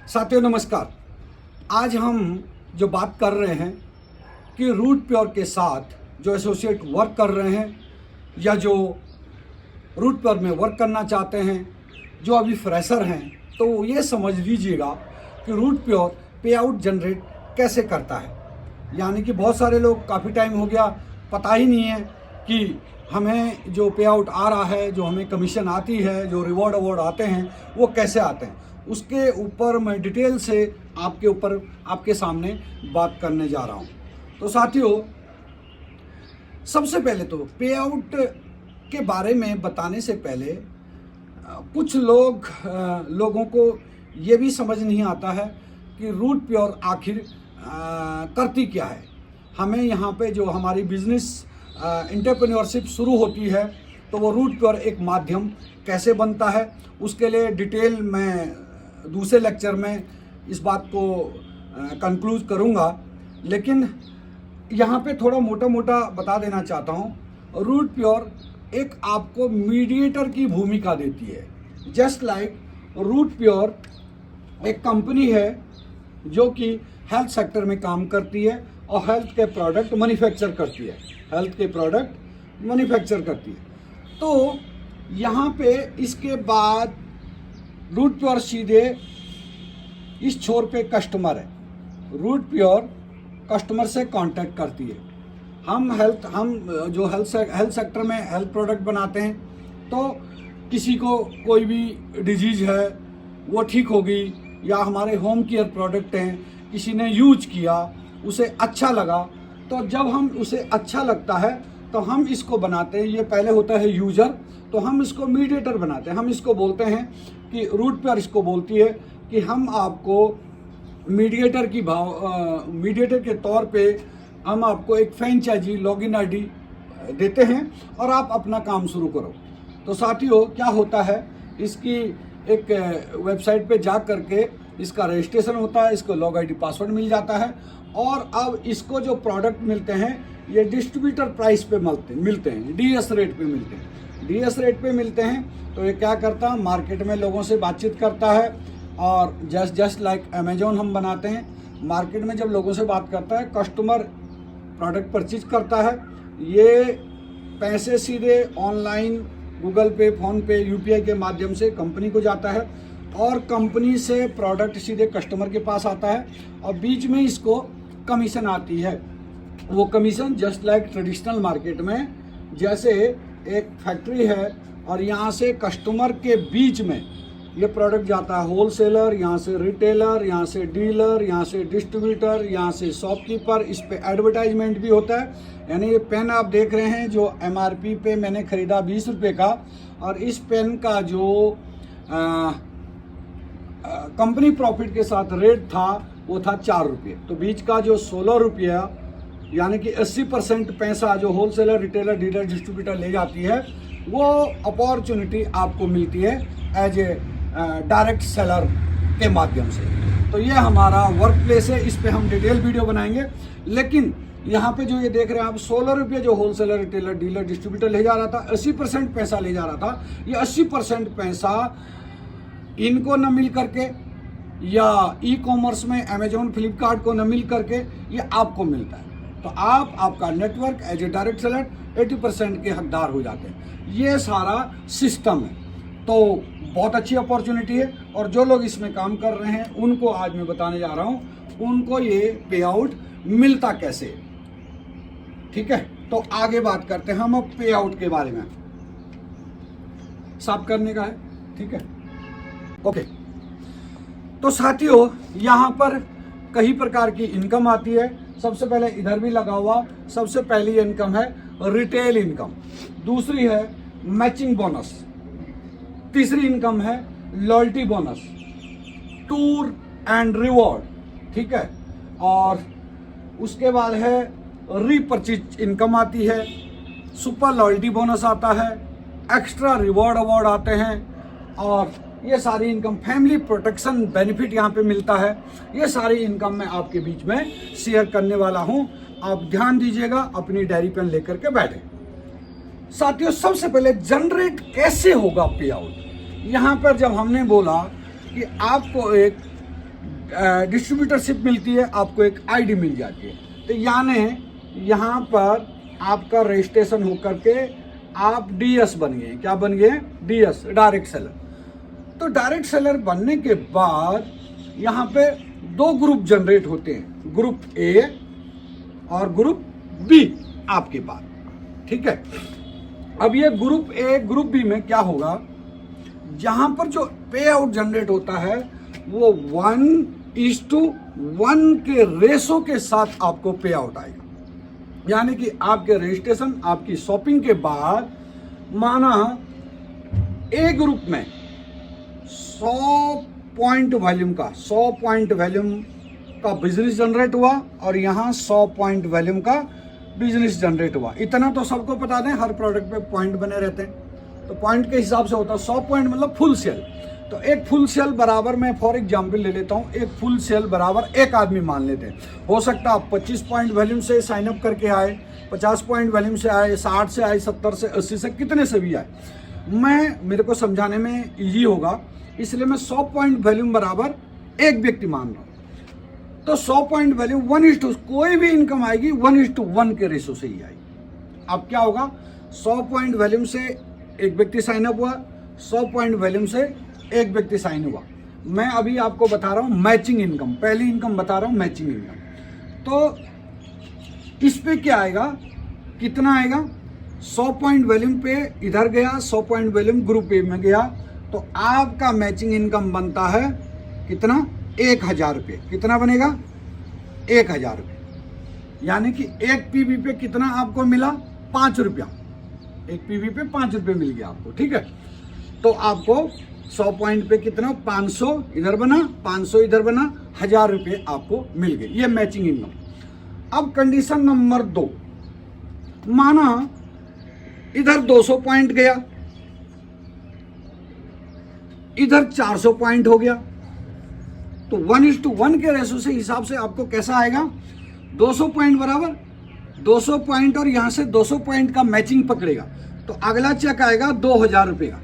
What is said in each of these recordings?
साथियों नमस्कार। आज हम जो बात कर रहे हैं कि रूट प्योर के साथ जो एसोसिएट वर्क कर रहे हैं या जो रूट प्योर में वर्क करना चाहते हैं, जो अभी फ्रेशर हैं, तो ये समझ लीजिएगा कि रूट प्योर पे आउट जनरेट कैसे करता है। यानी कि बहुत सारे लोग काफ़ी टाइम हो गया पता ही नहीं है कि हमें जो पे आउट आ रहा है, जो हमें कमीशन आती है, जो रिवॉर्ड अवार्ड आते हैं, वो कैसे आते हैं। उसके ऊपर मैं डिटेल से आपके सामने बात करने जा रहा हूँ। तो साथियों, सबसे पहले तो पे आउट के बारे में बताने से पहले कुछ लोगों को ये भी समझ नहीं आता है कि रूट प्योर आखिर करती क्या है। हमें यहाँ पे जो हमारी बिजनेस एंटरप्रेन्योरशिप शुरू होती है तो वो रूट प्योर एक माध्यम कैसे बनता है, उसके लिए डिटेल मैं दूसरे लेक्चर में इस बात को कंक्लूड करूँगा। लेकिन यहाँ पे थोड़ा मोटा मोटा बता देना चाहता हूँ। रूट प्योर एक आपको मीडिएटर की भूमिका देती है। जस्ट लाइक रूट प्योर एक कंपनी है जो कि हेल्थ सेक्टर में काम करती है और हेल्थ के प्रोडक्ट मैन्युफैक्चर करती है। तो यहाँ पे इसके बाद रूट प्योर सीधे इस छोर पे कस्टमर है। रूट प्योर कस्टमर से कांटेक्ट करती है। हम जो हेल्थ सेक्टर में हेल्थ प्रोडक्ट बनाते हैं, तो किसी को कोई भी डिजीज है वो ठीक होगी, या हमारे होम केयर प्रोडक्ट हैं, किसी ने यूज किया, उसे अच्छा लगा, तो जब हम उसे अच्छा लगता है तो हम इसको बनाते हैं। ये पहले होता है यूजर, तो हम इसको मीडिएटर बनाते हैं। हम इसको बोलते हैं कि रूट प्योर इसको बोलती है कि हम आपको मीडिएटर के तौर पे हम आपको एक फ्रेंचाइजी लॉगिन आईडी देते हैं और आप अपना काम शुरू करो। तो साथियों, क्या होता है, इसकी एक वेबसाइट पे जा करके इसका रजिस्ट्रेशन होता है, इसको लॉग आईडी पासवर्ड मिल जाता है, और अब इसको जो प्रोडक्ट मिलते हैं ये डिस्ट्रीब्यूटर प्राइस पे मिलते हैं, डीएस रेट पे मिलते हैं। तो ये क्या करता है, मार्केट में लोगों से बातचीत करता है, और जस्ट लाइक अमेजोन हम बनाते हैं, मार्केट में जब लोगों से बात करता है, कस्टमर प्रोडक्ट परचेज करता है, ये पैसे सीधे ऑनलाइन गूगल पे, फ़ोन पे, यूपीआई के माध्यम से कंपनी को जाता है, और कंपनी से प्रोडक्ट सीधे कस्टमर के पास आता है, और बीच में इसको कमीशन आती है। वो commission just like traditional market में जैसे एक फैक्ट्री है और यहाँ से कस्टमर के बीच में ये प्रोडक्ट जाता है, होलसेलर, यहाँ से रिटेलर, यहाँ से डीलर, यहाँ से डिस्ट्रीब्यूटर, यहाँ से शॉपकीपर। इस पे एडवर्टाइजमेंट भी होता है। यानी ये पेन आप देख रहे हैं जो एमआरपी पे मैंने ख़रीदा 20 रुपये का, और इस पेन का जो कंपनी प्रॉफिट के साथ रेट था वो था 4 रुपये। तो बीच का जो 16 रुपया, यानी कि 80% पैसा जो होलसेलर, रिटेलर, डीलर, डिस्ट्रीब्यूटर ले जाती है, वो अपॉर्चुनिटी आपको मिलती है एज ए डायरेक्ट सेलर के माध्यम से। तो ये हमारा वर्क प्लेस है, इस पे हम डिटेल वीडियो बनाएंगे। लेकिन यहाँ पे जो ये देख रहे हैं आप, 16 रुपये जो होलसेलर, रिटेलर, डीलर, डिस्ट्रीब्यूटर ले जा रहा था, 80% पैसा ले जा रहा था। ये 80% पैसा इनको न मिल करके या ई कॉमर्स में अमेजोन, फ्लिपकार्ट को न मिल करके ये आपको मिलता है। तो आपका network as a direct seller 80% के हकदार हो जाते हैं। ये सारा सिस्टम है। तो बहुत अच्छी अपॉर्चुनिटी है, और जो लोग इसमें काम कर रहे हैं उनको आज मैं बताने जा रहा हूँ उनको ये पे आउट मिलता कैसे। ठीक है, तो आगे बात करते हैं हम अब पे आउट के बारे में। साफ करने का है, ठीक है, ओके। तो साथियों, यहाँ पर कई प्रकार की इनकम आती है। सबसे पहले इधर भी लगा हुआ, सबसे पहली इनकम है रिटेल इनकम, दूसरी है मैचिंग बोनस, तीसरी इनकम है loyalty bonus, tour and reward, ठीक है, और उसके बाद है रीपरचेज इनकम आती है, सुपर लॉयल्टी बोनस आता है, एक्स्ट्रा रिवॉर्ड अवार्ड आते हैं, और ये सारी इनकम, फैमिली प्रोटेक्शन बेनिफिट यहाँ पे मिलता है। ये सारी इनकम मैं आपके बीच में शेयर करने वाला हूँ। आप ध्यान दीजिएगा, अपनी डायरी पेन लेकर के बैठे। साथियों, सबसे पहले जनरेट कैसे होगा पे आउट। यहाँ पर जब हमने बोला कि आपको एक डिस्ट्रीब्यूटरशिप मिलती है, आपको एक आईडी मिल जाती है। तो यानी यहाँ पर आपका रजिस्ट्रेशन होकर के आप डीएस बन गए। क्या बन गए? DS, direct seller. तो डायरेक्ट सेलर बनने के बाद यहाँ पे दो ग्रुप जनरेट होते हैं, ग्रुप ए और ग्रुप बी आपके पास, ठीक है। अब ये ग्रुप ए ग्रुप बी में क्या होगा, जहां पर जो पे आउट जनरेट होता है वो 1:1 के रेशो के साथ आपको पे आउट आएगा। यानी कि आपके रजिस्ट्रेशन, आपकी शॉपिंग के बाद माना ए ग्रुप में 100 पॉइंट वॉल्यूम का बिजनेस जनरेट हुआ और यहाँ 100 पॉइंट वॉल्यूम का बिजनेस जनरेट हुआ। इतना तो सबको पता दें, हर प्रोडक्ट पे पॉइंट बने रहते हैं, तो पॉइंट के हिसाब से होता है 100 पॉइंट मतलब फुल सेल। तो एक फुल सेल बराबर, मैं फॉर एग्जांपल ले लेता हूँ, एक फुल सेल बराबर एक आदमी मान लेते हैं। हो सकता है आप 25 पॉइंट वॉल्यूम से साइन अप करके आए, 50 पॉइंट वॉल्यूम से आए, 60 से आए, 70 से, 80 से, कितने से भी आए। मेरे को समझाने में ईजी होगा, इसलिए मैं 100 पॉइंट वॉल्यूम बराबर एक व्यक्ति मान रहा हूँ। तो 100 पॉइंट वैल्यू 1:, कोई भी इनकम आएगी 1:1 के रेशो से ही आएगी। अब क्या होगा, 100 पॉइंट वॉल्यूम से एक व्यक्ति साइन अप हुआ, 100 पॉइंट वॉल्यूम से एक व्यक्ति साइन हुआ। मैं अभी आपको बता रहा हूं मैचिंग इनकम, पहली इनकम बता रहा हूं मैचिंग इनकम। तो इस पे क्या आएगा, कितना आएगा, 100 पॉइंट वॉल्यूम पे इधर गया, 100 पॉइंट वॉल्यूम ग्रुप ए में गया, तो आपका मैचिंग इनकम बनता है कितना, 1000 रुपये। कितना बनेगा, 1000 रुपये। यानी कि एक पीवी पे कितना आपको मिला, 5 रुपया। एक पीवी पे 5 रुपये मिल गया आपको, ठीक है। तो आपको 100 पॉइंट पे कितना, 500 इधर बना, 500 इधर बना, 1000 रुपये आपको मिल गए। ये मैचिंग इनकम। अब कंडीशन नंबर 2, माना इधर 200 पॉइंट गया, इधर 400 पॉइंट हो गया, तो 1:1 के रेशो से हिसाब से आपको कैसा आएगा, 200 पॉइंट बराबर 200 पॉइंट और यहां से 200 पॉइंट का मैचिंग पकड़ेगा, तो अगला चेक आएगा 2000 रुपये का।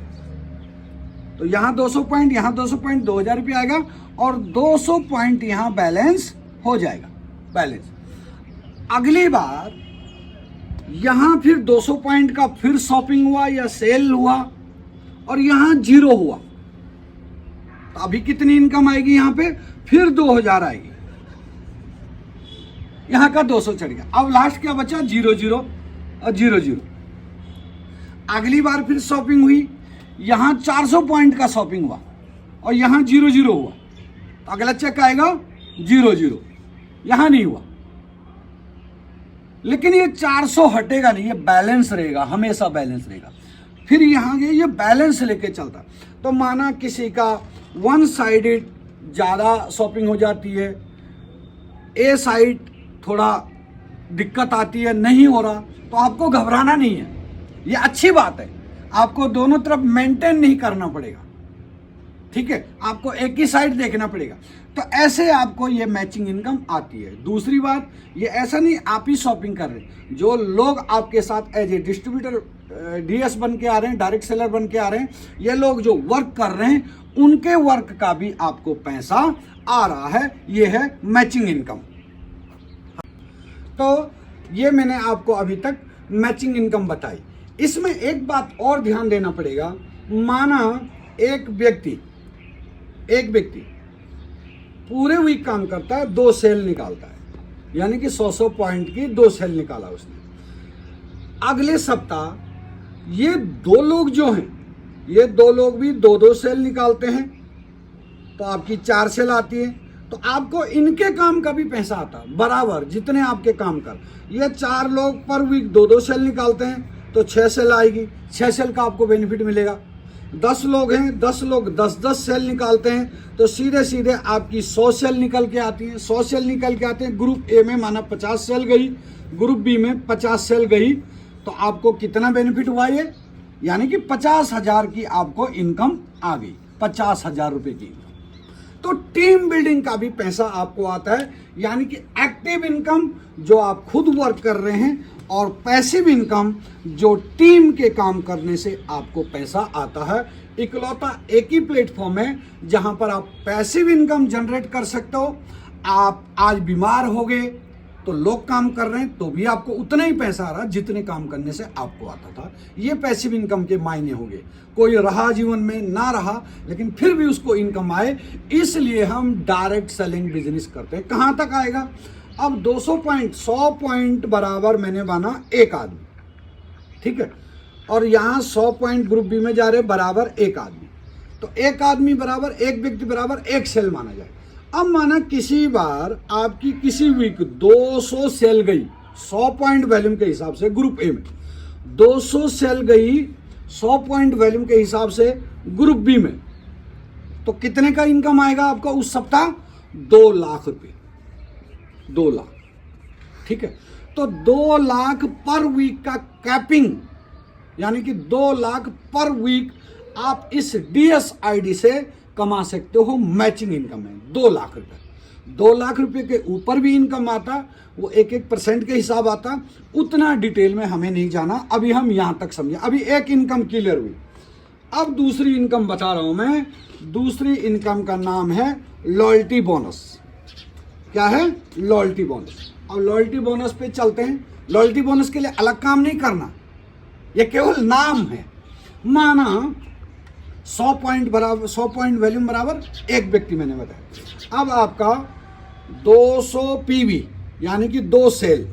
तो यहां 200 पॉइंट, यहां 200 पॉइंट, 2000 रुपये आएगा और 200 पॉइंट यहां बैलेंस हो जाएगा, बैलेंस। अगली बार यहां फिर 200 पॉइंट का फिर शॉपिंग हुआ या सेल हुआ और यहां 0 हुआ, तो अभी कितनी इनकम आएगी, यहां पे फिर 2000 आएगी, यहां का 200 चढ़ गया। अब लास्ट क्या बचा, 00 और 00। अगली बार फिर शॉपिंग हुई, यहां 400 पॉइंट का शॉपिंग हुआ और यहां 00 हुआ, तो अगला चेक आएगा 00, यहां नहीं हुआ। लेकिन ये 400 हटेगा नहीं, ये बैलेंस रहेगा, हमेशा बैलेंस रहेगा। फिर यहां ये बैलेंस लेके चलता। तो माना किसी का 1 साइडेड ज़्यादा शॉपिंग हो जाती है, ए साइड थोड़ा दिक्कत आती है, नहीं हो रहा, तो आपको घबराना नहीं है, ये अच्छी बात है। आपको दोनों तरफ मेंटेन नहीं करना पड़ेगा, ठीक है, आपको एक ही साइड देखना पड़ेगा। तो ऐसे आपको ये मैचिंग इनकम आती है। दूसरी बात, ये ऐसा नहीं आप ही शॉपिंग कर रहे हैं, जो लोग आपके साथ एज ए डिस्ट्रीब्यूटर डीएस बन के आ रहे हैं, डायरेक्ट सेलर बन के आ रहे हैं, ये लोग जो वर्क कर रहे हैं उनके वर्क का भी आपको पैसा आ रहा है, ये है मैचिंग इनकम। तो ये मैंने आपको अभी तक मैचिंग इनकम बताई। इसमें एक बात और ध्यान देना पड़ेगा, माना एक व्यक्ति पूरे वीक काम करता है, 2 सेल निकालता है, यानी कि 100 पॉइंट की 2 सेल निकाला उसने। अगले सप्ताह ये 2 लोग जो हैं, ये 2 लोग भी 2 सेल निकालते हैं, तो आपकी 4 सेल आती है। तो आपको इनके काम का भी पैसा आता है बराबर, जितने आपके काम कर। ये 4 लोग पर वीक 2 सेल निकालते हैं, तो 6 सेल आएगी, 6 सेल का आपको बेनिफिट मिलेगा। 10 लोग हैं, 10 लोग 10 सेल निकालते हैं, तो सीधे सीधे आपकी 100 सेल निकल के आती हैं। 100 सेल निकल के आते हैं, ग्रुप ए में माना 50 सेल गई, ग्रुप बी में 50 सेल गई, तो आपको कितना बेनिफिट हुआ ये, यानी कि 50,000 की आपको इनकम आ गई, 50,000 रुपये की। तो टीम बिल्डिंग का भी पैसा आपको आता है, यानी कि एक्टिव इनकम जो आप खुद वर्क कर रहे हैं और पैसिव इनकम जो टीम के काम करने से आपको पैसा आता है। इकलौता एक ही प्लेटफॉर्म है जहां पर आप पैसिव इनकम जनरेट कर सकते हो। आप आज बीमार हो गए तो लोग काम कर रहे हैं तो भी आपको उतना ही पैसा आ रहा जितने काम करने से आपको आता था। ये पैसिव इनकम के मायने हो गए। कोई रहा जीवन में ना रहा लेकिन फिर भी उसको इनकम आए, इसलिए हम डायरेक्ट सेलिंग बिजनेस करते हैं। कहां तक आएगा? अब 200 पॉइंट 100 पॉइंट बराबर मैंने माना एक आदमी, ठीक है, और यहां 100 पॉइंट ग्रुप बी में जा रहे बराबर एक आदमी, तो एक आदमी बराबर एक व्यक्ति बराबर एक सेल माना जाए। अब माना किसी बार आपकी किसी वीक 200 सेल गई 100 पॉइंट वॉल्यूम के हिसाब से ग्रुप ए में, 200 सेल गई 100 पॉइंट वॉल्यूम के हिसाब से ग्रुप बी में, तो कितने का इनकम आएगा आपका उस सप्ताह? 2 लाख रुपए, 2 लाख, ठीक है। तो 2 लाख पर वीक का कैपिंग, यानी कि 2 लाख पर वीक आप इस DSID से कमा सकते हो। मैचिंग इनकम है 2 लाख रुपए। 2 लाख रुपए के ऊपर भी इनकम आता, वो 1-1% के हिसाब आता, उतना डिटेल में हमें नहीं जाना, अभी हम यहां तक समझे। अभी एक इनकम क्लियर हुई। अब दूसरी इनकम बता रहा हूं मैं। दूसरी इनकम का नाम है लॉयल्टी बोनस। क्या है? Loyalty bonus. अब लॉयल्टी बोनस पे चलते हैं। लॉयल्टी बोनस के लिए अलग काम नहीं करना, यह केवल नाम है। माना 100 पॉइंट बराबर 100 पॉइंट वॉल्यूम बराबर एक व्यक्ति मैंने बताया। अब आपका 200 PV यानी कि 2 सेल,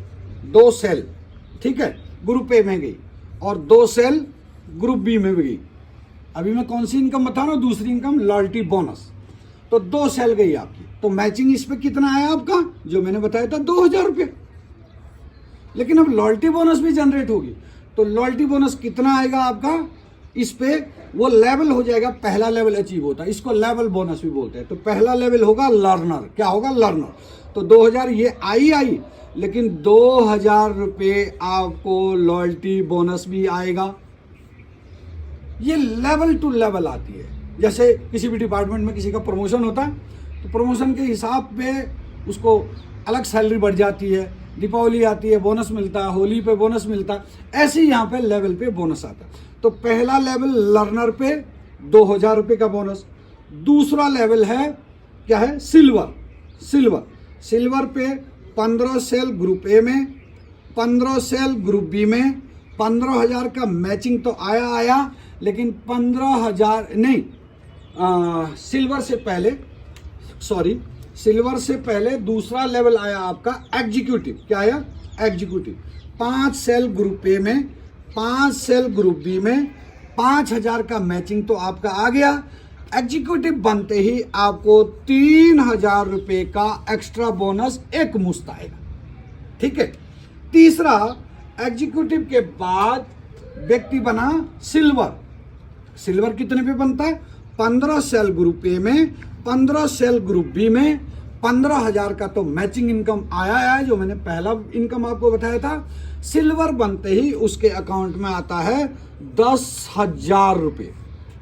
ठीक है, ग्रुप ए में गई और 2 सेल ग्रुप बी में भी गई। अभी मैं कौन सी इनकम बता रहा हूं? दूसरी इनकम लॉयल्टी बोनस। तो 2 सेल गई आपकी, तो मैचिंग इस पे कितना आया आपका? जो मैंने बताया था 2000 रुपये। लेकिन अब लॉयल्टी बोनस भी जनरेट होगी, तो लॉयल्टी बोनस कितना आएगा आपका? इस पे वो लेवल हो जाएगा, पहला लेवल अचीव होता है, इसको लेवल बोनस भी बोलते हैं। तो पहला लेवल होगा लर्नर। क्या होगा? लर्नर। तो 2000 ये आई, लेकिन 2000 रुपये आपको लॉयल्टी बोनस भी आएगा। ये लेवल टू लेवल आती है। जैसे किसी भी डिपार्टमेंट में किसी का प्रमोशन होता है तो प्रमोशन के हिसाब पे उसको अलग सैलरी बढ़ जाती है, दीपावली आती है बोनस मिलता है, होली पे बोनस मिलता है, ऐसे ही यहाँ पे लेवल पे बोनस आता है। तो पहला लेवल लर्नर पे 2000 रुपये का बोनस। दूसरा लेवल है क्या है? सिल्वर पे 15 सेल ग्रुप ए में, 15 सेल ग्रुप बी में, 15,000 का मैचिंग तो आया, लेकिन 15,000 नहीं, सिल्वर से पहले दूसरा लेवल आया आपका एग्जीक्यूटिव। क्या आया? एग्जीक्यूटिव। 5 सेल ग्रुप ए में, 5 सेल ग्रुप बी में, 5,000 का मैचिंग तो आपका आ गया। एग्जीक्यूटिव बनते ही आपको 3,000 रुपये का एक्स्ट्रा बोनस एक मुश्त आएगा, ठीक है। तीसरा, एग्जीक्यूटिव के बाद व्यक्ति बना सिल्वर कितने पे बनता है? 15 सेल ग्रुप ए में, 15 सेल ग्रुप बी में, 15,000 का तो मैचिंग इनकम आया है, जो मैंने पहला इनकम आपको बताया था। सिल्वर बनते ही उसके अकाउंट में आता है 10,000 रुपये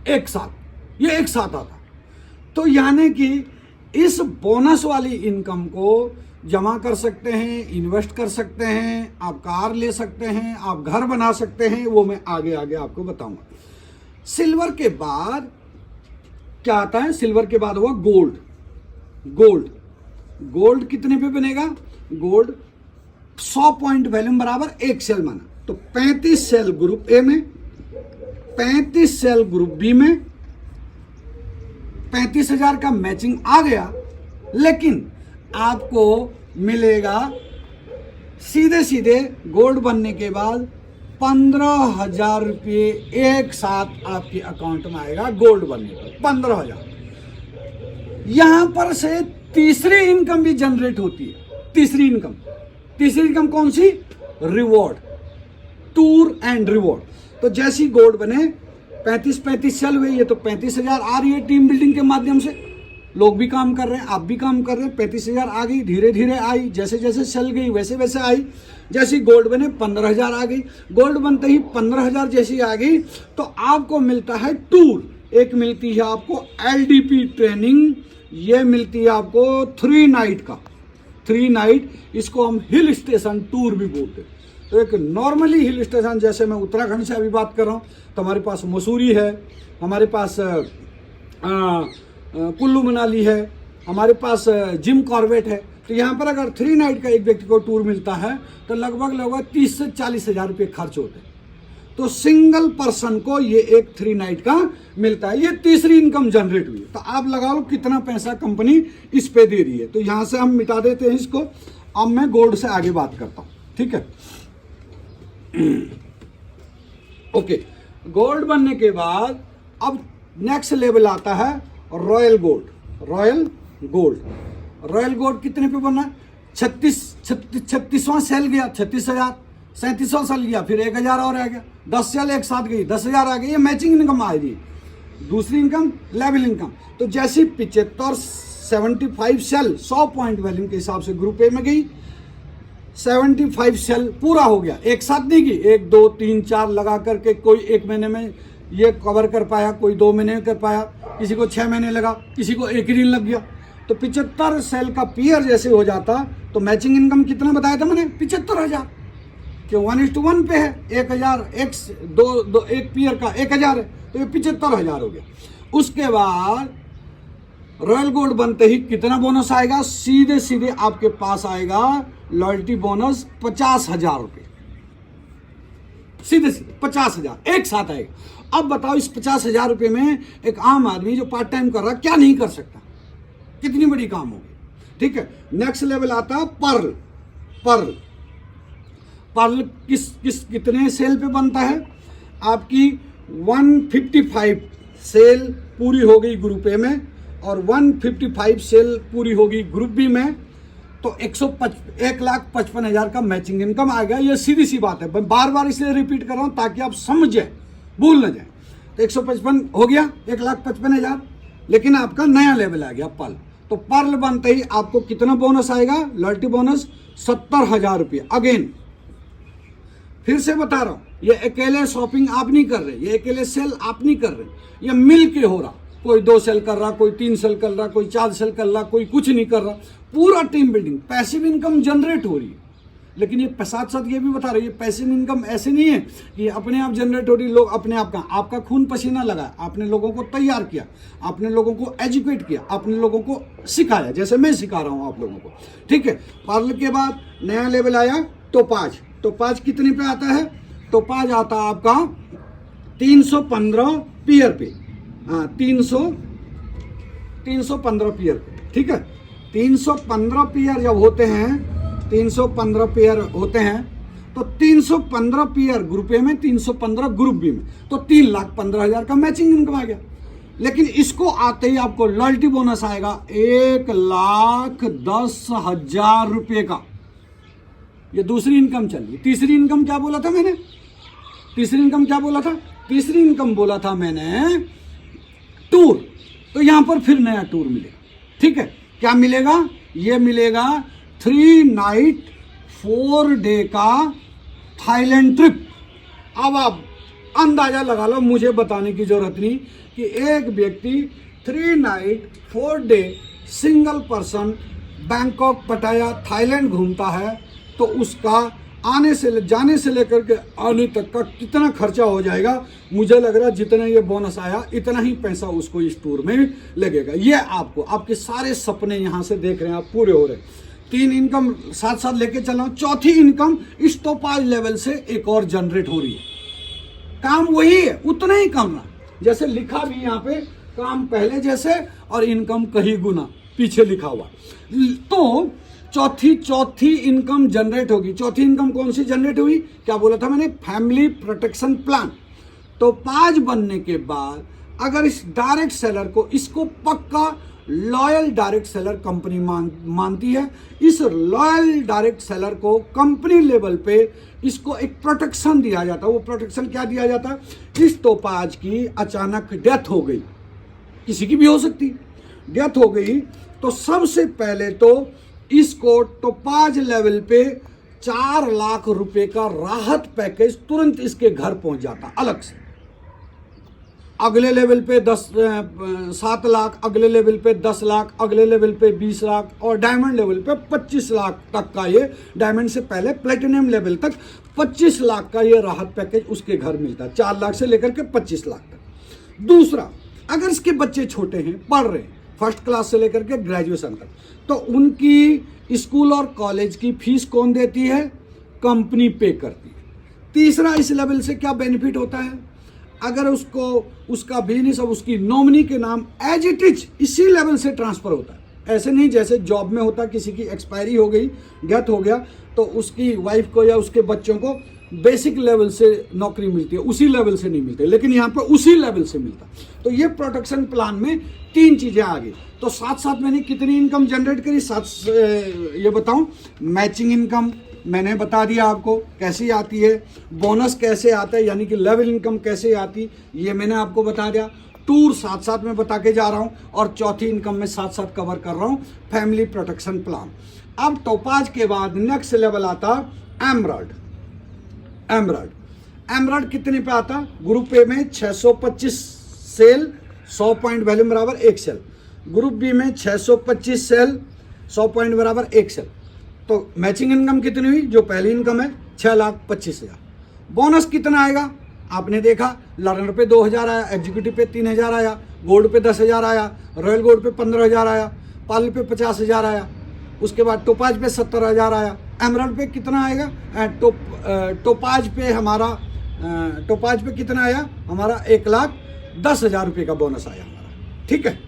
एक साथ, ये एक साथ आता। तो यानी कि इस बोनस वाली इनकम को जमा कर सकते हैं, इन्वेस्ट कर सकते हैं, आप कार ले सकते हैं, आप घर बना सकते हैं, वो मैं आगे आपको बताऊंगा। सिल्वर के बाद क्या आता है? सिल्वर के बाद हुआ गोल्ड कितने पे बनेगा? गोल्ड 100 पॉइंट वॉल्यूम बराबर एक सेल माना, तो 35 सेल ग्रुप ए में, 35 सेल ग्रुप बी में, 35,000 का मैचिंग आ गया, लेकिन आपको मिलेगा सीधे गोल्ड बनने के बाद 15,000 रुपये एक साथ आपके अकाउंट में आएगा। गोल्ड बनने पर 15,000। यहां पर से तीसरी इनकम भी जनरेट होती है। तीसरी इनकम कौन सी? Reward, tour and reward. तो जैसी गोल्ड बने 35 सेल हुए, ये तो 35,000 आ रही है टीम बिल्डिंग के माध्यम से, लोग भी काम कर रहे हैं, आप भी काम कर रहे हैं, 35,000 आ गई, धीरे धीरे आई, जैसे जैसे सेल गई वैसे वैसे आई। जैसी गोल्ड बने 15,000 आ गई, गोल्ड बनते ही 15,000 जैसी आ गई, तो आपको मिलता है टूर। एक मिलती है आपको LDP ट्रेनिंग, ये मिलती है आपको 3 नाइट का, 3 नाइट, इसको हम हिल स्टेशन टूर भी बोलते हैं। तो एक नॉर्मली हिल स्टेशन, जैसे मैं उत्तराखंड से अभी बात कर रहा हूँ, तो हमारे पास मसूरी है, हमारे पास कुल्लू मनाली है, हमारे पास जिम कॉर्बेट है। तो यहाँ पर अगर 3 नाइट का एक व्यक्ति को टूर मिलता है तो लगभग 30 से 40 हज़ार रुपये खर्च होते हैं। तो सिंगल पर्सन को ये एक 3 नाइट का मिलता है। ये तीसरी इनकम जनरेट हुई। तो आप लगा लो कितना पैसा कंपनी इस पे दे रही है। तो यहाँ से हम मिटा देते हैं इसको। अब मैं गोल्ड से आगे बात करता हूँ, ठीक है। ओके, गोल्ड बनने के बाद अब नेक्स्ट लेवल आता है रॉयल गोल्ड। रॉयल गोल्ड कितने पे बनना है? 36वां सेल गया 36,000, 37वां सेल गया फिर 1,000 और आ गया, 10 सेल एक साथ गई 10,000 आ गई। ये मैचिंग इनकम आ रही है। दूसरी इनकम लेवल इनकम। तो जैसे 75 75 सेल 100 पॉइंट वैल्यू के हिसाब से ग्रुप ए में गई, 75 सेल पूरा हो गया, एक साथ नहीं गई, 1 2 3 4 लगा करके। कोई 1 महीने में ये कवर कर पाया, कोई 2 महीने में कर पाया, किसी को 6 महीने लगा, किसी को 1 ही दिन लग गया। तो 75 सेल का पीयर जैसे हो जाता तो मैचिंग इनकम कितना बताया था मैंने? 75,000, क्यों 1:1 पे है। 1,000 एक पीयर का 1,000 है, तो ये 75,000 हो गया। उसके बाद रॉयल गोल्ड बनते ही कितना बोनस आएगा? सीधे आपके पास आएगा लॉयल्टी बोनस 50,000 रुपये। सीधे 50,000 एक साथ आएगा। अब बताओ इस 50,000 रुपये में एक आम आदमी जो पार्ट टाइम कर रहा क्या नहीं कर सकता? कितनी बड़ी काम होगी, ठीक है। नेक्स्ट लेवल आता है पर्ल कितने सेल पे बनता है? आपकी 155 सेल पूरी हो गई ग्रुप ए में और 155 सेल पूरी होगी ग्रुप बी में, तो 1,55,000 का मैचिंग इनकम आ गया। ये सीधी सी बात है, बार बार इसलिए रिपीट कर रहा हूं ताकि आप समझें, भूल न जाए। तो 155 हो गया, 1,55,000, लेकिन आपका नया लेवल आ गया पर्ल। तो पर्ल बनते ही आपको कितना बोनस आएगा? लॉयल्टी बोनस 70,000 रुपये। अगेन फिर से बता रहा हूं, ये अकेले शॉपिंग आप नहीं कर रहे, ये अकेले सेल आप नहीं कर रहे, ये मिल के हो रहा। कोई 2 सेल कर रहा, कोई 3 सेल कर रहा, कोई 4 सेल कर रहा, कोई कुछ नहीं कर रहा। पूरा team building, passive income generate हो रही है। लेकिन ये साथ साथ ये भी बता रहे, ये पैसिव इनकम ऐसे नहीं है कि अपने आप जनरेट हो रही। लोग अपने आप का, आपका खून पसीना लगा, आपने लोगों को तैयार किया, आपने लोगों को एजुकेट किया, आपने लोगों को सिखाया, जैसे मैं सिखा रहा हूँ आप लोगों को, ठीक है। पर्ल के बाद नया लेवल आया टोपाज कितने पे आता है? टोपाज आता है आपका 315 पीयर पे। 315 पीयर पे, ठीक है। 315 पीयर जब होते हैं, 315 पेयर होते हैं, तो 315 पेयर ग्रुप ए में, 315 ग्रुप बी में, तो 3,15,000 का मैचिंग इनकम आ गया। लेकिन इसको आते ही आपको लॉयल्टी बोनस आएगा 1,10,000 रुपये का। ये दूसरी इनकम चल रही है। तीसरी इनकम क्या बोला था मैंने? तीसरी इनकम बोला था मैंने टूर। तो यहां पर फिर नया टूर मिलेगा, ठीक है। क्या मिलेगा? ये मिलेगा 3 नाइट 4 डे का थाईलैंड ट्रिप। अब आप अंदाजा लगा लो, मुझे बताने की जरूरत नहीं कि एक व्यक्ति 3 night 4 day single person Bangkok, पटाया, थाईलैंड घूमता है, तो उसका जाने से लेकर के आने तक का कितना खर्चा हो जाएगा। मुझे लग रहा है जितना ये बोनस आया इतना ही पैसा उसको इस टूर में लगेगा। ये आपको आपके सारे सपने यहाँ से देख रहे हैं आप पूरे हो रहे हैं। 3 इनकम साथ साथ लेके चल रहा हूँ। चौथी इनकम इस टोपाज लेवल से एक और जनरेट हो रही है। काम वही है, उतना ही करना, जैसे लिखा भी यहाँ पे, काम पहले जैसे और इनकम कहीं गुना पीछे लिखा हुआ। तो चौथी इनकम जनरेट होगी। चौथी इनकम कौन सी जनरेट हुई? क्या बोला था मैंने? Family protection plan. तो 5 बनने के बाद अगर इस डायरेक्ट सेलर को, इसको पक्का लॉयल डायरेक्ट सेलर कंपनी मानती है। इस लॉयल डायरेक्ट सेलर को कंपनी लेवल पे इसको एक प्रोटेक्शन दिया जाता है। वो प्रोटेक्शन क्या दिया जाता है? इस टोपाज की अचानक डेथ हो गई, किसी की भी हो सकती, डेथ हो गई, तो सबसे पहले तो इसको टोपाज लेवल पे 4 लाख रुपए का राहत पैकेज तुरंत इसके घर पहुंच जाता, अलग से अगले लेवल पे 7 लाख, अगले लेवल पे 10 लाख, अगले लेवल पे 20 लाख और डायमंड लेवल पे 25 लाख तक का, ये डायमंड से पहले प्लेटिनम लेवल तक 25 लाख का ये राहत पैकेज उसके घर मिलता है, 4 लाख से लेकर के 25 लाख तक। दूसरा, अगर इसके बच्चे छोटे हैं, पढ़ रहे हैं, फर्स्ट क्लास से लेकर के ग्रेजुएशन तक, तो उनकी स्कूल और कॉलेज की फीस कौन देती है? कंपनी पे करती है। तीसरा, इस लेवल से क्या बेनिफिट होता है? अगर उसको उसका बिजनेस अब उसकी नॉमिनी के नाम एज इट इज इसी लेवल से ट्रांसफर होता है। ऐसे नहीं जैसे जॉब में होता, किसी की एक्सपायरी हो गई, डेथ हो गया, तो उसकी वाइफ को या उसके बच्चों को बेसिक लेवल से नौकरी मिलती है, उसी लेवल से नहीं मिलती, लेकिन यहाँ पर उसी लेवल से मिलता। तो ये प्रोटेक्शन प्लान में 3 चीजें आ गई। तो साथ साथ मैंने कितनी इनकम जनरेट करी, ये बताऊं। मैचिंग इनकम मैंने बता दिया आपको कैसे आती है, बोनस कैसे आता है, यानी कि लेवल इनकम कैसे आती, ये मैंने आपको बता दिया। टूर साथ साथ में बता के जा रहा हूं, और चौथी इनकम में साथ साथ कवर कर रहा हूं, फैमिली प्रोटेक्शन प्लान। अब टोपाज के बाद नेक्स्ट लेवल आता एमराल्ड। एमराल्ड कितने पे आता? ग्रुप ए में 625 सेल, 100 पॉइंट वैल्यू बराबर 1 सेल। ग्रुप बी में 625 सेल, 100 पॉइंट बराबर 1 सेल। तो मैचिंग इनकम कितनी हुई? जो पहली इनकम है 6,25,000। बोनस कितना आएगा? आपने देखा, लर्नर पे 2,000 आया, एग्जीक्यूटिव पे 3,000 आया, गोल्ड पे 10,000 आया, रॉयल गोल्ड पे 15,000 आया, पार्ल पे 50,000 आया, उसके बाद टोपाज पे 70,000 आया। एमराल्ड पे कितना आएगा? टोपाज पे कितना आया? हमारा 1,10,000 रुपये का बोनस आया हमारा। ठीक है,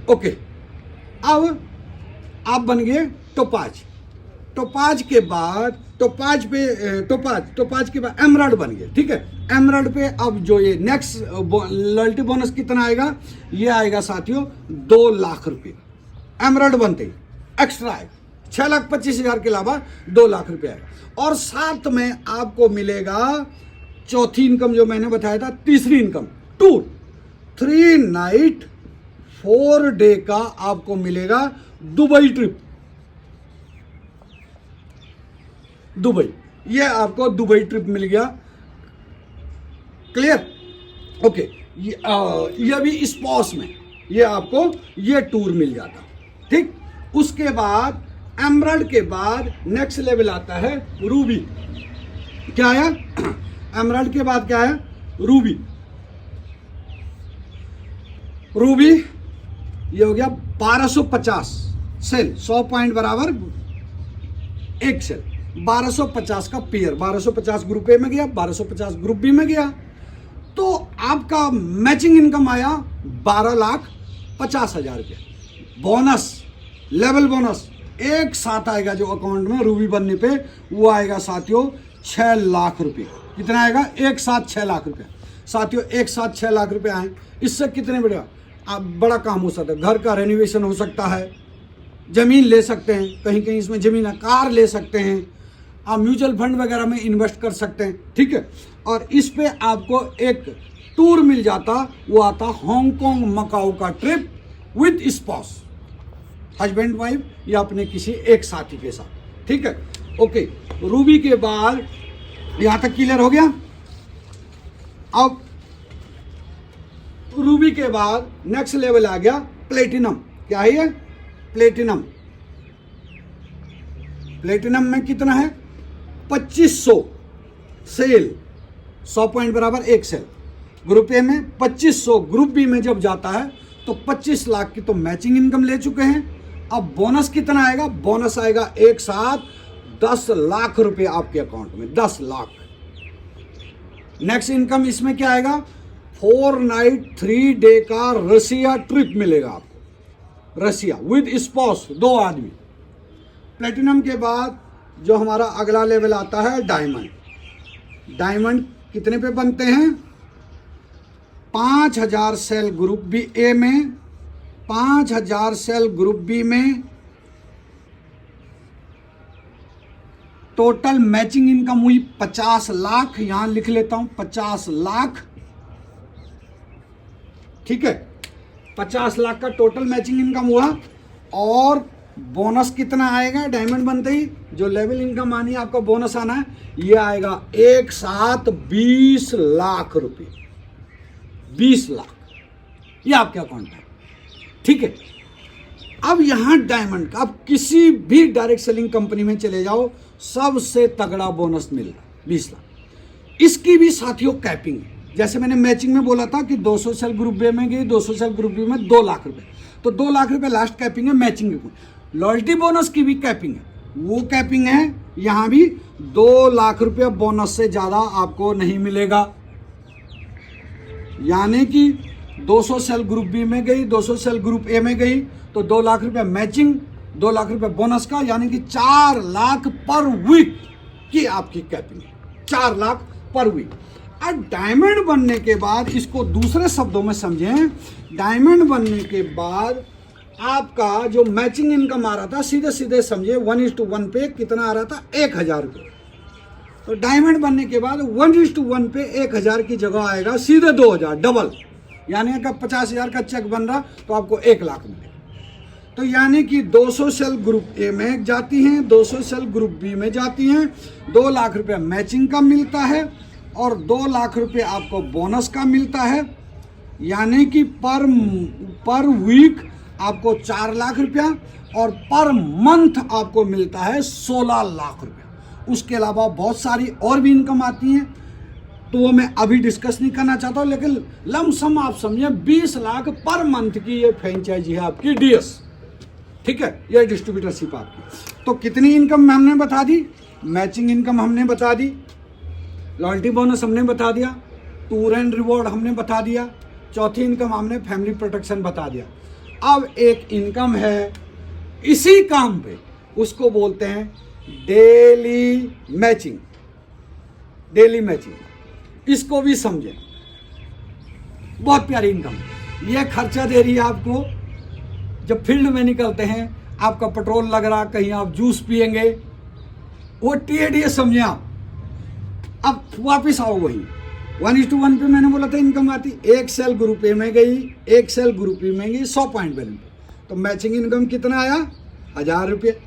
ओके। अब आप बन गए टोपाज। टोपाज के बाद टोपाज के बाद एमराल्ड बन गए। ठीक है, एमराल्ड पे अब जो ये नेक्स्ट लॉयल्टी बोनस कितना आएगा? ये आएगा साथियों 2 लाख रुपये। एमराल्ड बनते ही एक्स्ट्रा आएगा, 6,25,000 के अलावा 2 लाख रुपये आएगा। और साथ में आपको मिलेगा चौथी इनकम जो मैंने बताया था, तीसरी इनकम, टूर 3 नाइट 4 डे का आपको मिलेगा दुबई ट्रिप। दुबई, ये आपको दुबई ट्रिप मिल गया। क्लियर? ओके। ये भी स्पॉस में ये आपको ये टूर मिल जाता। ठीक, उसके बाद एमराल्ड के बाद नेक्स्ट लेवल आता है रूबी। क्या आया? एमराल्ड के बाद क्या है? रूबी। रूबी ये हो गया 1250 सेल, 100 पॉइंट बराबर 1 सेल। 1250 का पेयर, 1250 ग्रुप ए में गया, 1250 ग्रुप बी में गया, तो आपका मैचिंग इनकम आया 12,50,000 रुपये। बोनस, लेवल बोनस एक साथ आएगा जो अकाउंट में रूबी बनने पे, वो आएगा साथियों 6 लाख रुपये। कितना आएगा? एक साथ 6 लाख रुपये। साथियों एक साथ 6 लाख रुपये आए, इससे कितने बड़ा काम हो सकता है। घर का रेनोवेशन हो सकता है, जमीन ले सकते हैं, कहीं कहीं इसमें जमीन है, कार ले सकते हैं, आप म्यूचुअल फंड वगैरह में इन्वेस्ट कर सकते हैं। ठीक है, और इस पे आपको एक टूर मिल जाता, वो आता हांगकांग मकाऊ का trip with spouse, husband wife या अपने किसी एक साथी के साथ। ठीक है, ओके। रूबी के बाद यहां तक क्लियर हो गया। अब रूबी के बाद नेक्स्ट लेवल आ गया प्लेटिनम। क्या है ये? प्लेटिनम। प्लेटिनम में कितना है? 2500 सेल, 100 पॉइंट बराबर 1 सेल। ग्रुप ए में 2500, ग्रुप बी में जब जाता है तो 25 लाख की तो मैचिंग इनकम ले चुके हैं। अब बोनस कितना आएगा? बोनस आएगा एक साथ 10 लाख रुपए आपके अकाउंट में, 10 लाख। नेक्स्ट इनकम इसमें क्या आएगा? 4 नाइट 3 डे का रसिया ट्रिप मिलेगा आपको, रसिया विद स्पाउस, 2 आदमी। प्लेटिनम के बाद जो हमारा अगला लेवल आता है डायमंड। डायमंड कितने पे बनते हैं? 5,000 सेल ग्रुप बी ए में, 5,000 सेल ग्रुप बी में। टोटल मैचिंग इनकम हुई 50 लाख, यहां लिख लेता हूं 50 लाख। ठीक है, 50 लाख का टोटल मैचिंग इनकम हुआ। और बोनस कितना आएगा? डायमंड बनते ही जो लेवल इनकम आनी है, आपका बोनस आना है, ये आएगा एक साथ 20 लाख रुपए। 20 लाख, ये आपके अकाउंट में, ठीक है। अब यहाँ डायमंड का, आप किसी भी डायरेक्ट सेलिंग कंपनी में चले जाओ, सबसे तगड़ा बोनस मिल रहा है 20 लाख। इसकी भी साथियों कैपिंग है। जैसे मैंने मैचिंग में बोला था कि 200 सेल ग्रुप बी में गई, 200 सेल ग्रुप बी में 2 लाख रुपए, तो 2 लाख रुपए लास्ट कैपिंग है मैचिंग की। लॉयल्टी बोनस की भी कैपिंग है, वो कैपिंग है यहाँ भी 2 लाख रुपए, बोनस से ज़्यादा आपको नहीं मिलेगा। यानी कि 200 सेल ग्रुप बी में गई, 200 सेल ग्रुप ए में गई, तो 2 लाख रुपए मैचिंग, 2 लाख रुपए बोनस का, यानी कि 4 लाख पर वीक की आपकी कैपिंग है, 4 लाख पर वीक। और डायमंड बनने के बाद, इसको दूसरे शब्दों में समझें, डायमंड बनने के बाद आपका जो मैचिंग इनकम आ रहा था, सीधे सीधे समझे 1:1 पे कितना आ रहा था, 1000 रुपये। तो डायमंड बनने के बाद 1:1 पे 1000 की जगह आएगा सीधे 2000, डबल। यानी अगर 50,000 का चेक बन रहा तो आपको 1 लाख मिलेगा। तो यानी कि 200 सेल ग्रुप ए में जाती हैं, 200 सेल ग्रुप बी में जाती हैं, 2 लाख रुपये मैचिंग का मिलता है और 2 लाख रुपये आपको बोनस का मिलता है। यानी कि पर वीक आपको 4 लाख रुपया और पर मंथ आपको मिलता है 16 लाख रुपया। उसके अलावा बहुत सारी और भी इनकम आती हैं, तो वो मैं अभी डिस्कस नहीं करना चाहता हूँ, लेकिन लमसम आप समझिए 20 लाख पर मंथ की ये फ्रेंचाइजी है आपकी डीएस, ठीक है, ये डिस्ट्रीब्यूटरशिप आपकी। तो कितनी इनकम हमने बता दी, मैचिंग इनकम हमने बता दी, लॉयल्टी बोनस हमने बता दिया, टूर एंड रिवॉर्ड हमने बता दिया, चौथी इनकम हमने फैमिली प्रोटेक्शन बता दिया। अब एक इनकम है इसी काम पे, उसको बोलते हैं डेली मैचिंग। डेली मैचिंग, इसको भी समझें, बहुत प्यारी इनकम है। यह खर्चा दे रही है आपको, जब फील्ड में निकलते हैं, आपका पेट्रोल लग रहा, कहीं आप जूस पिएंगे, वो टीएडीएस समझें आप। अब वापिस आओ वही 1:1 पे मैंने बोला था इनकम आती, 1 सेल ग्रुप ए में गई, 1 सेल ग्रुप बी में गई, 100 पॉइंट बैलेंस पे, तो मैचिंग इनकम कितना आया, 1000 रुपये।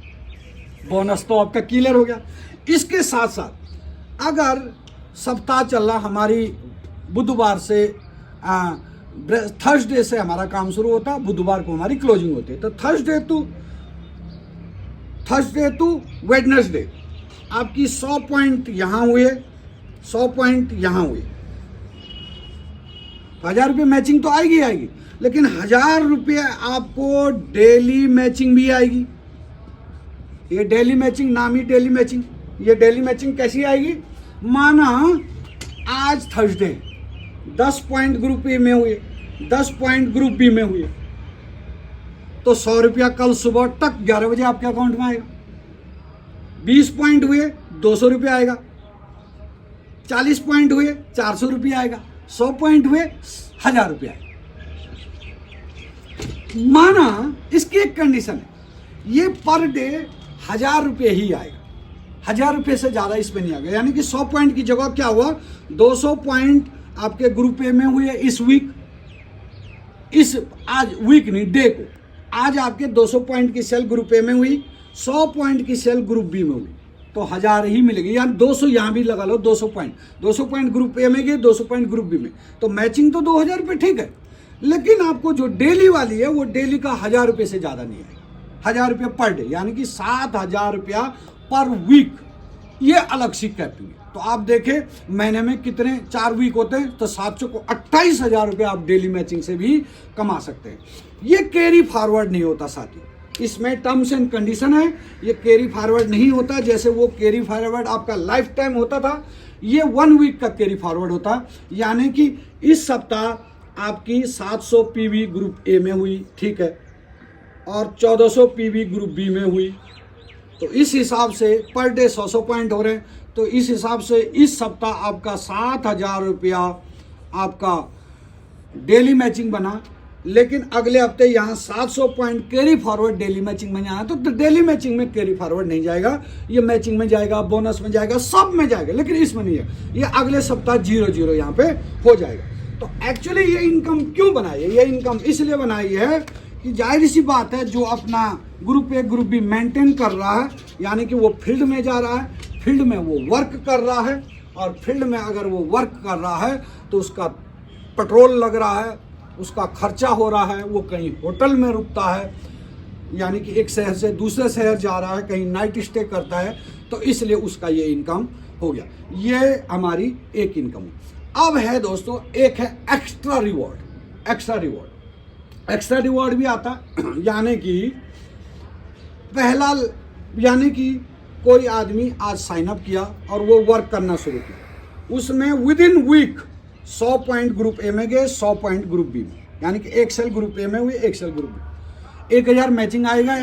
बोनस तो आपका क्लियर हो गया। इसके साथ साथ अगर सप्ताह चल रहा, हमारी बुधवार से थर्सडे से हमारा काम शुरू होता, बुधवार को हमारी क्लोजिंग होती है, तो थर्सडे टू वेडनेसडे आपकी 100 पॉइंट यहाँ हुए, 100 पॉइंट यहाँ हुए, 1000 रुपये मैचिंग तो आएगी आएगी, लेकिन 1000 रुपये आपको डेली मैचिंग भी आएगी। ये डेली मैचिंग, नाम ही डेली मैचिंग। ये डेली मैचिंग कैसी आएगी, माना आज थर्सडे 10 पॉइंट ग्रुप ए में हुए, 10 पॉइंट ग्रुप बी में हुए, तो 100 रुपया कल सुबह तक 11 बजे आपके अकाउंट में आएगा। 20 पॉइंट हुए 200 रुपया आएगा, 40 पॉइंट हुए 400 रुपया आएगा, 100 पॉइंट हुए 1000 रुपया आएगा। माना इसकी एक कंडीशन है, ये पर डे 1000 रुपये ही आएगा, 1000 रुपये से ज़्यादा इसमें नहीं आएगा। यानी कि 100 पॉइंट की जगह क्या हुआ, 200 पॉइंट आपके ग्रुप ए में हुए इस वीक, आज वीक नहीं, डे को, आज आपके 200 पॉइंट की सेल ग्रुप ए में हुई, 100 पॉइंट की सेल ग्रुप बी में हुई, तो 1000 ही मिलेगी। यानी 200 यहाँ भी लगा लो, 200 पॉइंट ग्रुप ए में गए, 200 पॉइंट ग्रुप बी में, तो मैचिंग तो 2000 रुपये ठीक है, लेकिन आपको जो डेली वाली है वो डेली का 1000 रुपये से ज़्यादा नहीं आएगा, 1000 रुपये पर डे, यानी कि 7000 रुपया पर वीक, ये अलग सी कैपिंग है। तो आप देखें महीने में कितने 4 वीक होते हैं, तो 700 को 28,000 रुपये आप डेली मैचिंग से भी कमा सकते हैं। ये कैरी फॉरवर्ड नहीं होता साथी, इसमें टर्म्स एंड कंडीशन है, ये कैरी फॉरवर्ड नहीं होता। जैसे वो कैरी फॉरवर्ड आपका लाइफ टाइम होता था, ये 1 वीक का कैरी फॉरवर्ड होता। यानी कि इस सप्ताह आपकी 700 पीवी ग्रुप ए में हुई, ठीक है, और 1400 पीवी ग्रुप बी में हुई, तो इस हिसाब से पर डे 100 पॉइंट हो रहे हैं, तो इस हिसाब से इस सप्ताह आपका 7000 रुपया आपका डेली मैचिंग बना। लेकिन अगले हफ्ते यहाँ 700 point carry forward daily matching में जाना, तो डेली मैचिंग में कैरी फॉरवर्ड नहीं जाएगा, ये मैचिंग में जाएगा, बोनस में जाएगा, सब में जाएगा, लेकिन इसमें नहीं है। ये अगले सप्ताह 0-0 यहाँ पे हो जाएगा। तो एक्चुअली ये इनकम क्यों बनाई है, ये इनकम इसलिए बनाई है कि जाहिर सी बात है, जो अपना group A group be maintain कर रहा है, यानी कि वो फील्ड में जा रहा है, फील्ड में वो वर्क कर रहा है, और फील्ड में अगर वो वर्क कर रहा है तो उसका पेट्रोल लग रहा है, उसका खर्चा हो रहा है, वो कहीं होटल में रुकता है, यानी कि एक शहर से दूसरे शहर जा रहा है, कहीं नाइट स्टे करता है, तो इसलिए उसका ये इनकम हो गया। ये हमारी एक इनकम। अब है दोस्तों, एक है एक्स्ट्रा रिवॉर्ड। एक्स्ट्रा रिवॉर्ड भी आता है, यानी कि कोई आदमी आज साइन अप किया और वो वर्क करना शुरू किया, उसमें within week 100 point group A में गए, 100 पॉइंट ग्रुप बी में, यानी कि एक सेल ग्रुप ए में हुए, एक सेल ग्रुप बी, 1000 मैचिंग आएगा।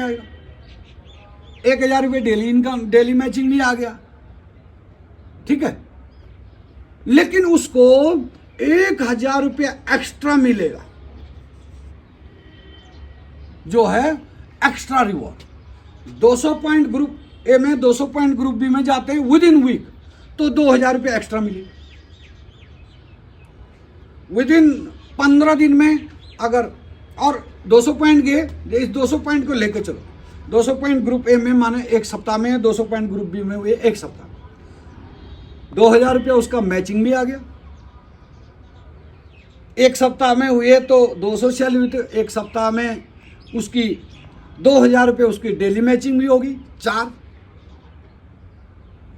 1000 रुपये डेली इनकम, डेली मैचिंग भी आ गया, ठीक है। लेकिन उसको 1000 रुपया एक्स्ट्रा मिलेगा, जो है extra reward. 200 point group A में, 200 पॉइंट ग्रुप बी में जाते हैं विद इन वीक, तो 2000 रुपये एक्स्ट्रा मिले। विद इन 15 दिन में अगर और 200 पॉइंट गए, इस 200 पॉइंट को लेकर चलो, 200 पॉइंट ग्रुप ए में माने एक सप्ताह में है, 200 पॉइंट ग्रुप बी में हुए एक सप्ताह में, 2000 रुपया उसका मैचिंग भी आ गया। एक सप्ताह में हुए तो 200 सेल हुई, तो एक सप्ताह में उसकी 2000 रुपये उसकी डेली मैचिंग भी होगी, 4।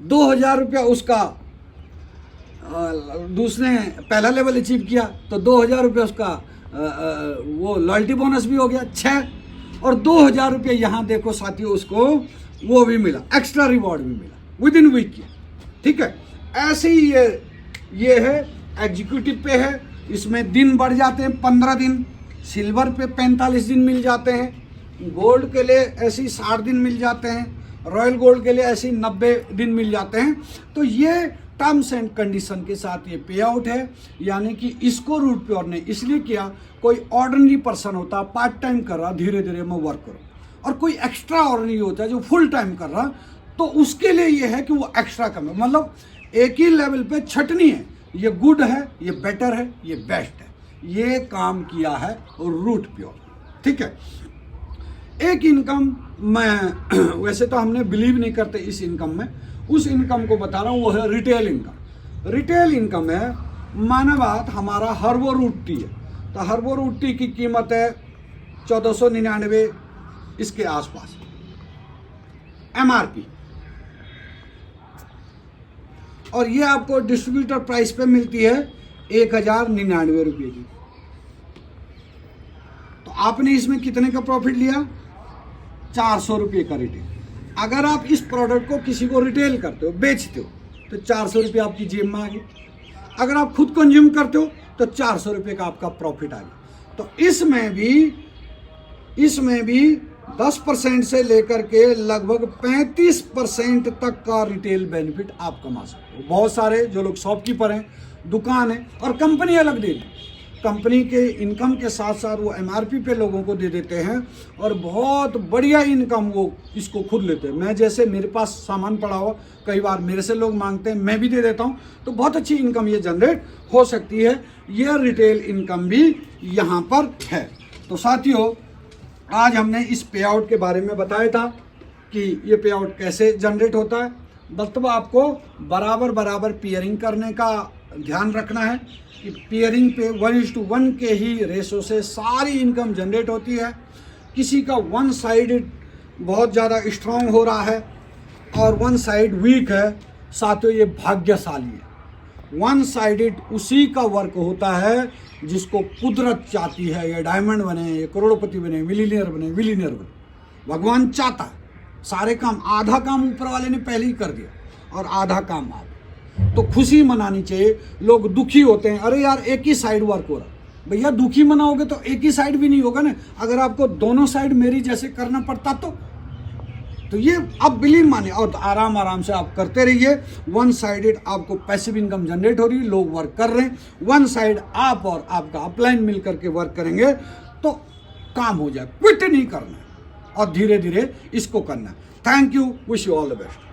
2000 रुपया उसका दूसरे पहला लेवल अचीव किया, तो 2000 रुपये उसका वो लॉयल्टी बोनस भी हो गया, 6। और 2000 रुपये यहाँ देखो साथियों, उसको वो भी मिला, एक्स्ट्रा रिवॉर्ड भी मिला विद इन वीक किया, ठीक है। ऐसे ही ये है एग्जीक्यूटिव पे है, इसमें दिन बढ़ जाते हैं 15 दिन, सिल्वर पे 45 दिन मिल जाते हैं, गोल्ड के लिए ऐसे ही 60 दिन मिल जाते हैं, रॉयल गोल्ड के लिए ऐसे ही 90 दिन मिल जाते हैं। तो ये टर्म्स एंड कंडीशन के साथ ये पे आउट है, यानी कि इसको रूट प्योर ने इसलिए किया, कोई ऑर्डिनरी पर्सन होता पार्ट टाइम कर रहा, धीरे धीरे मैं वर्क करूँ, और कोई एक्स्ट्रा ऑर्डिनरी होता है जो फुल टाइम कर रहा, तो उसके लिए ये है कि वो एक्स्ट्रा कम है, मतलब एक ही लेवल पे छटनी है, ये गुड है, ये बेटर है, ये बेस्ट है, ये काम किया है रूट प्योर, ठीक है। एक इनकम मैं वैसे तो हमने बिलीव नहीं करते इस इनकम में, उस इनकम को बता रहा हूँ, वो है रिटेल इनकम। रिटेल इनकम है, माना बात हमारा हर्बो रूट टी है, तो हर्बो रूट टी की कीमत है 1499 इसके आसपास MRP, और ये आपको डिस्ट्रीब्यूटर प्राइस पे मिलती है 1099 रुपये की। तो आपने इसमें कितने का प्रॉफिट लिया? 400 रुपये का रिटेल। अगर आप इस प्रोडक्ट को किसी को रिटेल करते हो, बेचते हो, तो 400 रुपये आपकी जेब में आ गए। अगर आप खुद कंज्यूम करते हो तो 400 रुपये का आपका प्रॉफिट आ गया। तो इसमें भी 10% से लेकर के लगभग 35% तक का रिटेल बेनिफिट आप कमा सकते हो। बहुत सारे जो लोग शॉपकीपर हैं, दुकान है, और कंपनी अलग दे रही, कंपनी के इनकम के साथ साथ वो MRP पे लोगों को दे देते हैं, और बहुत बढ़िया इनकम वो इसको खुद लेते हैं। मैं जैसे मेरे पास सामान पड़ा हुआ, कई बार मेरे से लोग मांगते हैं, मैं भी दे देता हूँ, तो बहुत अच्छी इनकम ये जनरेट हो सकती है। ये रिटेल इनकम भी यहाँ पर है। तो साथियों, आज हमने इस पे आउट के बारे में बताया था कि ये पे आउट कैसे जनरेट होता है। मतलब आपको बराबर पेयरिंग करने का ध्यान रखना है कि पेयरिंग पे 1:1 के ही रेशो से सारी इनकम जनरेट होती है। किसी का वन साइड बहुत ज़्यादा स्ट्रांग हो रहा है और वन साइड वीक है, साथियों ये भाग्यशाली है। वन साइडेड उसी का वर्क होता है जिसको कुदरत चाहती है ये डायमंड बने, ये करोड़पति बने, मिलीनियर बने। भगवान चाहता है सारे काम, आधा काम ऊपर वाले ने पहले ही कर दिया और आधा काम आप, तो खुशी मनानी चाहिए। लोग दुखी होते हैं, अरे यार एक ही साइड वर्क हो रहा। भैया दुखी मनाओगे तो एक ही साइड भी नहीं होगा ना। अगर आपको दोनों साइड मेरी जैसे करना पड़ता तो ये आप बिलीव माने और आराम से आप करते रहिए। वन साइडेड आपको पैसिव इनकम जनरेट हो रही है, लोग वर्क कर रहे हैं। वन साइड आप और आपका अपलाइन मिल करके वर्क करेंगे तो काम हो जाए। क्विट नहीं करना और धीरे धीरे इसको करना। Thank you, wish you all the best.